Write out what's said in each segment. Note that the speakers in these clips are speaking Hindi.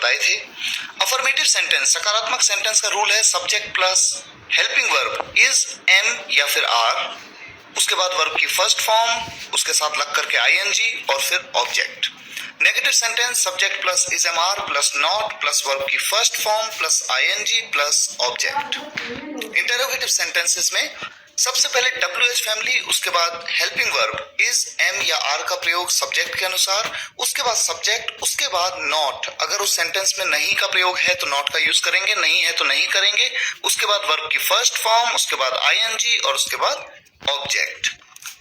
बताए थे। अफर्मेटिव सेंटेंस, सकारात्मक सेंटेंस का रूल है subject plus helping verb is, am या फिर आर, उसके बाद वर्ब की फर्स्ट फॉर्म, उसके साथ लग करके आईएनजी और फिर object. Negative sentence subject plus is am are plus not plus verb की first form plus ING plus object. Interrogative sentences में सबसे पहले WH फैमिली, उसके बाद हेल्पिंग वर्ब इज, एम या आर का प्रयोग सब्जेक्ट के अनुसार, उसके बाद सब्जेक्ट, उसके बाद नॉट। अगर उस सेंटेंस में नहीं का प्रयोग है तो नॉट का यूज करेंगे, नहीं है तो नहीं करेंगे। उसके बाद वर्ब की फर्स्ट फॉर्म, उसके बाद आईएनजी और उसके बाद ऑब्जेक्ट।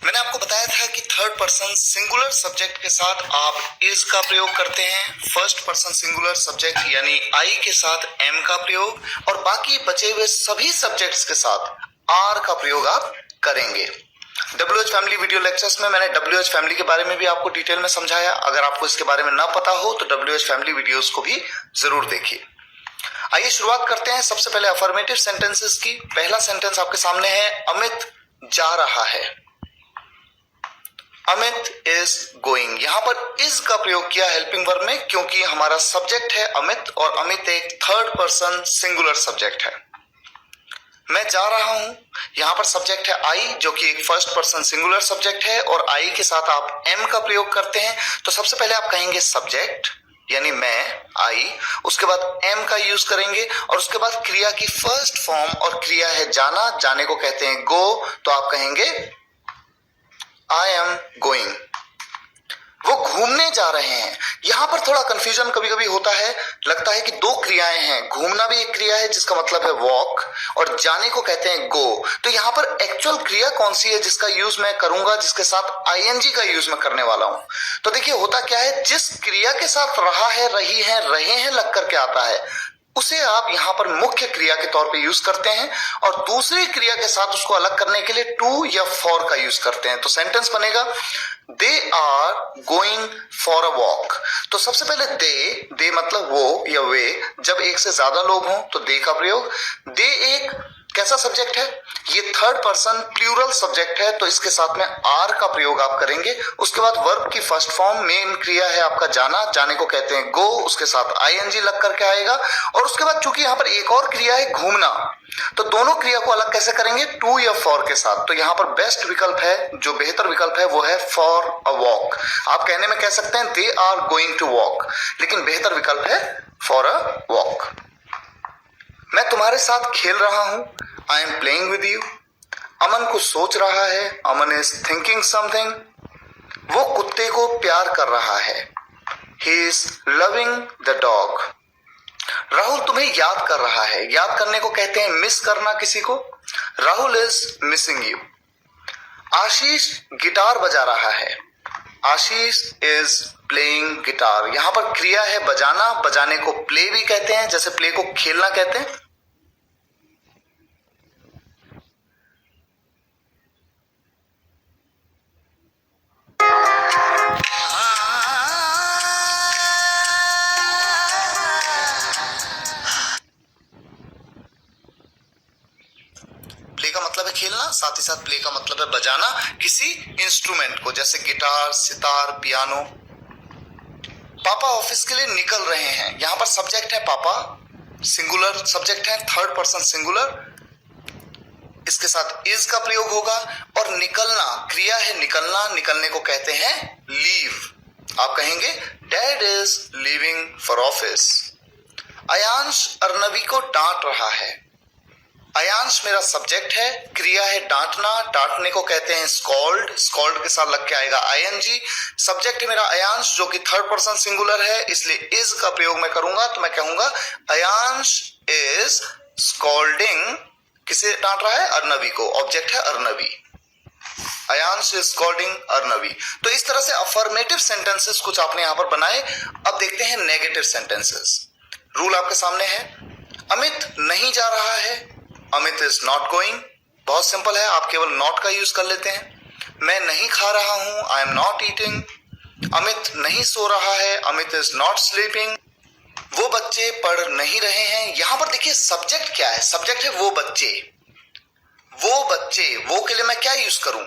मैंने आपको बताया था कि थर्ड पर्सन सिंगुलर सब्जेक्ट के साथ आप इज का प्रयोग करते हैं, फर्स्ट पर्सन सिंगुलर सब्जेक्ट यानी आई के साथ एम का प्रयोग, और बाकी बचे हुए सभी सब्जेक्ट्स के साथ आर का प्रयोग आप करेंगे। WH फैमिली वीडियो लेक्चर्स में मैंने WH फैमिली के बारे में भी आपको डिटेल में समझाया। अगर आपको इसके बारे में ना पता हो तो WH फैमिली वीडियोस को भी जरूर देखिए। आइए शुरुआत करते हैं सबसे पहले अफर्मेटिव सेंटेंसेस की। पहला सेंटेंस आपके सामने है, अमित जा रहा है। Amit is going. यहां पर इज का प्रयोग किया हेल्पिंग वर्ब में, क्योंकि हमारा सब्जेक्ट है अमित और अमित एक थर्ड पर्सन सिंगुलर सब्जेक्ट है। मैं जा रहा हूं, यहां पर सब्जेक्ट है आई, जो कि एक फर्स्ट पर्सन सिंगुलर सब्जेक्ट है, और आई के साथ आप एम का प्रयोग करते हैं। तो सबसे पहले आप कहेंगे सब्जेक्ट यानी मैं, आई, उसके बाद एम का यूज करेंगे और उसके बाद क्रिया की फर्स्ट फॉर्म, और क्रिया है जाना, जाने को कहते हैं गो, तो आप कहेंगे आई एम गोइंग। वो घूमने जा रहे हैं। यहां पर थोड़ा कंफ्यूजन कभी कभी होता है, लगता है कि दो क्रियाएं हैं, घूमना भी एक क्रिया है जिसका मतलब है वॉक, और जाने को कहते हैं गो। तो यहां पर एक्चुअल क्रिया कौन सी है जिसका यूज मैं करूंगा, जिसके साथ आईएनजी का यूज मैं करने वाला हूं। तो देखिए होता क्या है, जिस क्रिया के साथ रहा है, रही है, रहे हैं लग करके आता है, उसे आप यहां पर मुख्य क्रिया के तौर पे यूज करते हैं, और दूसरी क्रिया के साथ उसको अलग करने के लिए टू या फॉर का यूज करते हैं। तो सेंटेंस बनेगा, they are going for a walk. तो सबसे पहले दे मतलब वो या वे, जब एक से ज्यादा लोग हों तो दे का प्रयोग। दे एक कैसा सब्जेक्ट है, ये थर्ड पर्सन प्लूरल सब्जेक्ट है, तो इसके साथ में आर का प्रयोग आप करेंगे। उसके बाद वर्ब की फर्स्ट फॉर्म, मेन क्रिया है आपका जाना, जाने को कहते हैं गो, उसके साथ आईएनजी लग करके आएगा। और उसके बाद चूंकि यहां पर एक और क्रिया है घूमना, तो दोनों क्रिया को अलग कैसे करेंगे, टू या फॉर के साथ। तो यहां पर बेस्ट विकल्प है, जो बेहतर विकल्प है वो है फॉर अ वॉक। आप कहने में कह सकते हैं they are going to walk, लेकिन बेहतर विकल्प है फॉर अ वॉक। मैं तुम्हारे साथ खेल रहा हूं, I am playing with you. Aman कुछ सोच रहा है, अमन इज थिंकिंग समथिंग। वो कुत्ते को प्यार कर रहा है, he is loving the dog. Rahul तुम्हें याद कर रहा है, याद करने को कहते हैं मिस करना किसी को, Rahul is missing you. Ashish guitar बजा रहा है, आशीष इज प्लेइंग गिटार। यहां पर क्रिया है बजाना, बजाने को प्ले भी कहते हैं, जैसे प्ले को खेलना कहते हैं। प्ले का मतलब है खेलना, साथ ही साथ प्ले का मतलब है बजाना किसी इंस्ट्रूमेंट को, जैसे गिटार, सितार, पियानो। पापा ऑफिस के लिए निकल रहे हैं, यहां पर सब्जेक्ट है पापा, सिंगुलर सब्जेक्ट है, थर्ड पर्सन सिंगुलर, इसके साथ इज का प्रयोग होगा। और निकलना क्रिया है निकलना, निकलने को कहते हैं लीव। आप कहेंगे dad is leaving for office. Ayansh Arnavi को डांट रहा है, अयांश मेरा सब्जेक्ट है, क्रिया है डांटना, डांटने को कहते हैं स्कॉल्ड, स्कॉल्ड के साथ लग के आएगा आईएनजी। सब्जेक्ट है मेरा अयांश, जो कि थर्ड पर्सन सिंगुलर है, इसलिए इज का प्रयोग मैं करूंगा, तो मैं कहूंगा अयांश इज स्कॉल्डिंग, किसे डांट रहा है, अर्नवी को, ऑब्जेक्ट है अर्नवी। Ayansh is scolding Arnavi. तो इस तरह से अफर्मेटिव सेंटेंसेस कुछ आपने यहां पर बनाए। अब देखते हैं नेगेटिव सेंटेंसेस। रूल आपके सामने है, अमित नहीं जा रहा है, अमित इज नॉट गोइंग। बहुत सिंपल है, आप केवल नॉट का यूज कर लेते हैं। मैं नहीं खा रहा हूं, I am not eating. Amit नहीं सो रहा है, अमित इज नॉट स्लीपिंग। वो बच्चे पढ़ नहीं रहे हैं। यहां पर देखिए सब्जेक्ट क्या है, सब्जेक्ट है वो बच्चे। वो बच्चे, वो के लिए मैं क्या यूज करूं,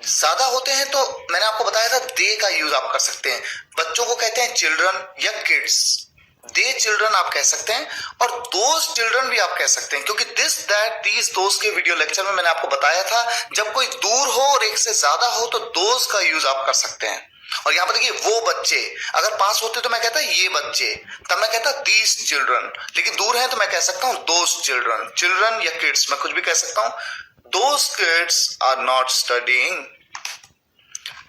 ज्यादा होते हैं तो मैंने आपको बताया था दे का यूज आप कर सकते हैं। बच्चों को कहते हैं चिल्ड्रन या किड्स, दे चिल्ड्रन आप कह सकते हैं और दोज चिल्ड्रन भी आप कह सकते हैं, क्योंकि दिस दैट दीज दोज के वीडियो लेक्चर में मैंने आपको बताया था जब कोई दूर हो और एक से ज्यादा हो तो दोज का यूज आप कर सकते हैं। और यहां पर देखिए वो बच्चे, अगर पास होते तो मैं कहता ये बच्चे, तब मैं कहता दीज चिल्ड्रन, लेकिन दूर है तो मैं कह सकता हूं दोज चिल्ड्रन, चिल्ड्रन या किड्स, मैं कुछ भी कह सकता हूं। Those kids are not studying,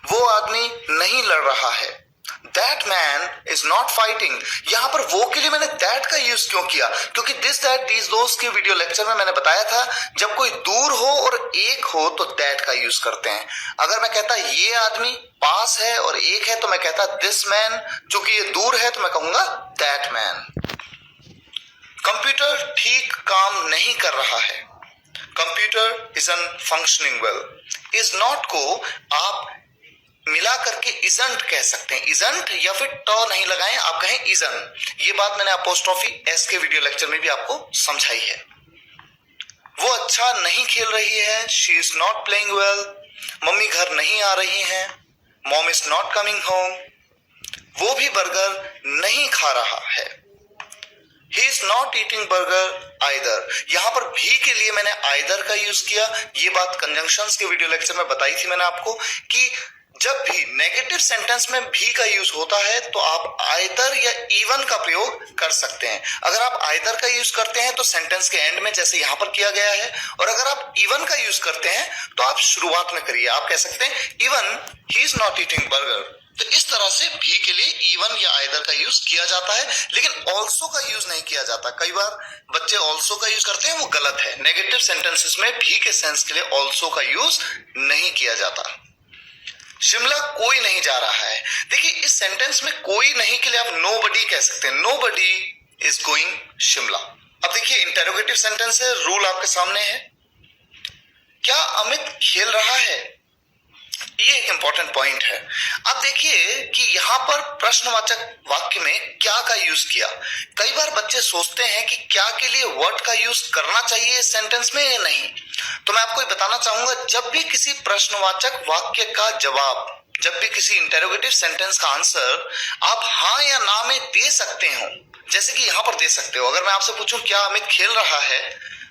वो आदमी नहीं लड़ रहा है। That man is not fighting, यहां पर वो के लिए मैंने दैट का यूज क्यों किया, क्योंकि दिस दैट दीज दोस्त के वीडियो लेक्चर में मैंने बताया था जब कोई दूर हो और एक हो तो दैट का यूज करते हैं। अगर मैं कहता ये आदमी पास है और एक है तो मैं कहता दिस मैन, चूंकि ये दूर है तो मैं कहूंगा दैट मैन। कंप्यूटर ठीक काम नहीं कर रहा है, computer isn't functioning well. Is not को आप मिला करके इजंट कह सकते हैं, इजंट या फिर ट नहीं लगाएं, आप कहें इजंट। ये बात मैंने अपोस्ट्रोफी एस के वीडियो लेक्चर में भी आपको समझाई है। वो अच्छा नहीं खेल रही है, she is not playing well. Mummy घर नहीं आ रही हैं, mom is not coming home. वो भी बर्गर नहीं खा रहा है, he is not eating burger either. यहां पर भी के लिए मैंने आइदर का यूज किया। ये बात कंजंक्शंस के वीडियो लेक्चर में बताई थी मैंने आपको कि जब भी नेगेटिव सेंटेंस में भी का यूज होता है तो आप आइदर या इवन का प्रयोग कर सकते हैं। अगर आप आइदर का यूज करते हैं तो सेंटेंस के एंड में, जैसे यहां पर किया गया है, और अगर आप इवन का यूज करते हैं तो आप शुरुआत में करिए। आप कह सकते हैं even he is not eating burger. तो इस तरह से भी के लिए इवन या आइदर का यूज किया जाता है, लेकिन ऑल्सो का यूज नहीं किया जाता। कई बार बच्चे ऑल्सो का यूज करते हैं, वो गलत है। नेगेटिव सेंटेंसेस में भी के सेंस के लिए ऑल्सो का यूज नहीं किया जाता। शिमला कोई नहीं जा रहा है, देखिए इस सेंटेंस में कोई नहीं के लिए आप नोबडी कह सकते हैं, नोबडी इज गोइंग शिमला। अब देखिए इंटेरोगेटिव सेंटेंस है, रूल आपके सामने है। क्या अमित खेल रहा है, ये एक इंपॉर्टेंट पॉइंट है। अब देखिए कि यहां पर प्रश्नवाचक वाक्य में क्या का यूज किया। कई बार बच्चे सोचते हैं कि क्या के लिए वर्ड का यूज करना चाहिए इस सेंटेंस में या नहीं। तो मैं आपको बताना चाहूंगा, जब भी किसी प्रश्नवाचक वाक्य का जवाब, जब भी किसी इंटेरोगेटिव सेंटेंस का आंसर आप हाँ या ना में दे सकते हो, जैसे कि यहां पर दे सकते हो। अगर मैं आपसे पूछूं क्या अमित खेल रहा है,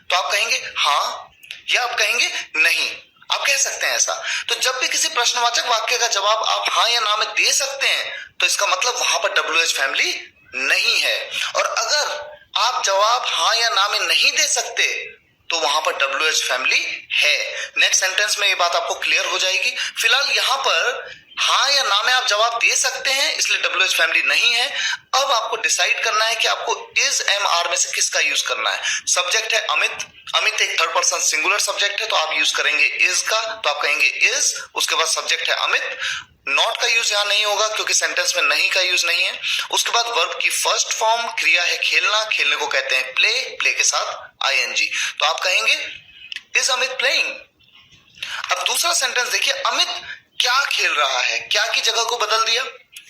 तो आप कहेंगे हाँ या आप कहेंगे नहीं, आप कह सकते हैं ऐसा। तो जब भी किसी प्रश्नवाचक वाक्य का जवाब आप हाँ या ना में दे सकते हैं तो इसका मतलब वहां पर WH फैमिली नहीं है। और अगर आप जवाब हाँ या ना में नहीं दे सकते तो वहां पर WH फैमिली है। नेक्स्ट सेंटेंस में ये बात आपको क्लियर हो जाएगी। फिलहाल यहां पर हाँ या ना में आप जवाब दे सकते हैं, इसलिए WH फैमिली नहीं है। अब आपको डिसाइड करना है कि आपको इज MR में से किसका यूज करना है। सब्जेक्ट है अमित, अमित एक थर्ड पर्सन सिंगुलर सब्जेक्ट है तो आप यूज करेंगे इज का, तो आप कहेंगे इज। उसके बाद सब्जेक्ट है अमित, नॉट का यूज यहां नहीं होगा क्योंकि सेंटेंस में नहीं का यूज नहीं है। उसके बाद वर्ब की फर्स्ट फॉर्म क्रिया है खेलना, खेलने को कहते हैं प्ले, प्ले के साथ ING, तो आप कहेंगे इज अमित प्लेइंग। अब दूसरा सेंटेंस देखिए, अमित क्या खेल रहा है, क्या की जगह को बदल दिया,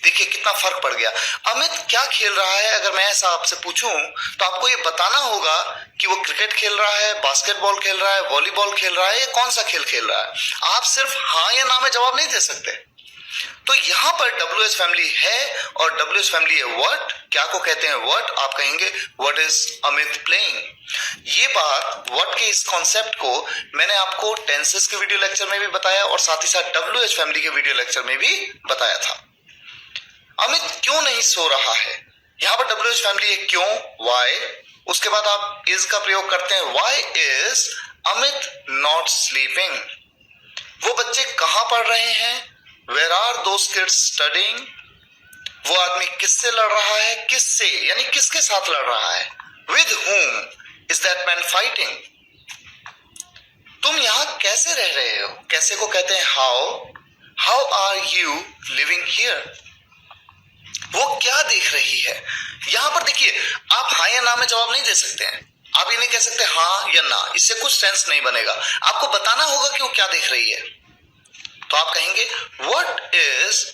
देखिए कितना फर्क पड़ गया। अमित क्या खेल रहा है, अगर मैं ऐसा आपसे पूछूं तो आपको ये बताना होगा कि वो क्रिकेट खेल रहा है, बास्केटबॉल खेल रहा है, वॉलीबॉल खेल रहा है, या कौन सा खेल खेल रहा है। आप सिर्फ हाँ या ना में जवाब नहीं दे सकते। तो यहां पर WH फैमिली है और WH फैमिली है व्हाट, क्या को कहते हैं व्हाट, आप कहेंगे व्हाट इज अमित प्लेइंग। ये बात व्हाट के इस कॉन्सेप्ट को मैंने आपको टेंसेस के वीडियो लेक्चर में भी बताया और साथ ही साथ WH फैमिली के वीडियो लेक्चर में भी बताया था। अमित क्यों नहीं सो रहा है, यहां पर WH फैमिली है क्यों, वाई। उसके बाद आप इज का प्रयोग करते हैं, why is Amit not sleeping. वो बच्चे कहां पढ़ रहे हैं, where are those kids studying. वो आदमी किससे लड़ रहा है, किससे यानी किसके साथ लड़ रहा है, with whom is that man fighting. तुम यहां कैसे रह रहे हो, कैसे को कहते हैं how are you living here. वो क्या देख रही है, यहां पर देखिए आप हाँ या ना में जवाब नहीं दे सकते हैं। आप ये नहीं कह सकते हाँ या ना, इससे कुछ सेंस नहीं बनेगा। आपको बताना होगा कि वो क्या देख रही है, तो आप कहेंगे व्हाट इज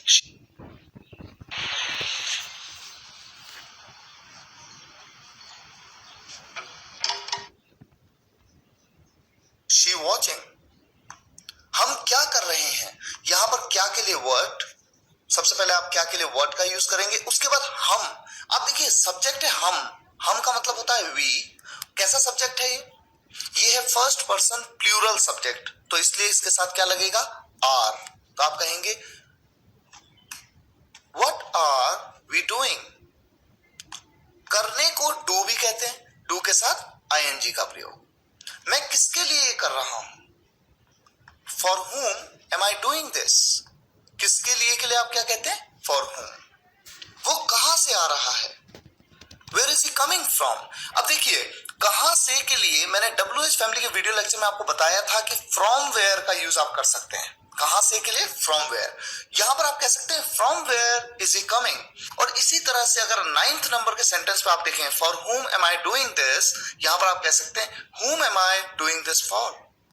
शी वॉचिंग। हम क्या कर रहे हैं, यहां पर क्या के लिए व्हाट, सबसे पहले आप क्या के लिए व्हाट का यूज करेंगे, उसके बाद हम। आप देखिए देखिए सब्जेक्ट है हम का मतलब होता है वी। कैसा सब्जेक्ट है ये है फर्स्ट पर्सन प्लूरल सब्जेक्ट, तो इसलिए इसके साथ क्या लगेगा, आर। तो आप कहेंगे व्हाट आर वी डूइंग। करने को डू भी कहते हैं, डू के साथ आईएनजी का प्रयोग। मैं किसके लिए ये कर रहा हूं, for whom am I doing this। किसके लिए के लिए आप क्या कहते हैं, फॉर whom। वो कहां से आ रहा है, where is he coming from. अब देखिए कहां से के लिए मैंने WH फैमिली के वीडियो लेक्चर में आपको बताया था कि फ्रॉम वेयर का यूज आप कर सकते हैं। कहां से के लिए फ्रॉम वेयर, यहां पर आप कह सकते हैं from where is he coming. और इसी तरह से अगर 9th नंबर के सेंटेंस पे आप देखें for whom am I doing this, यहां पर आप कह सकते हैं whom am I doing this for।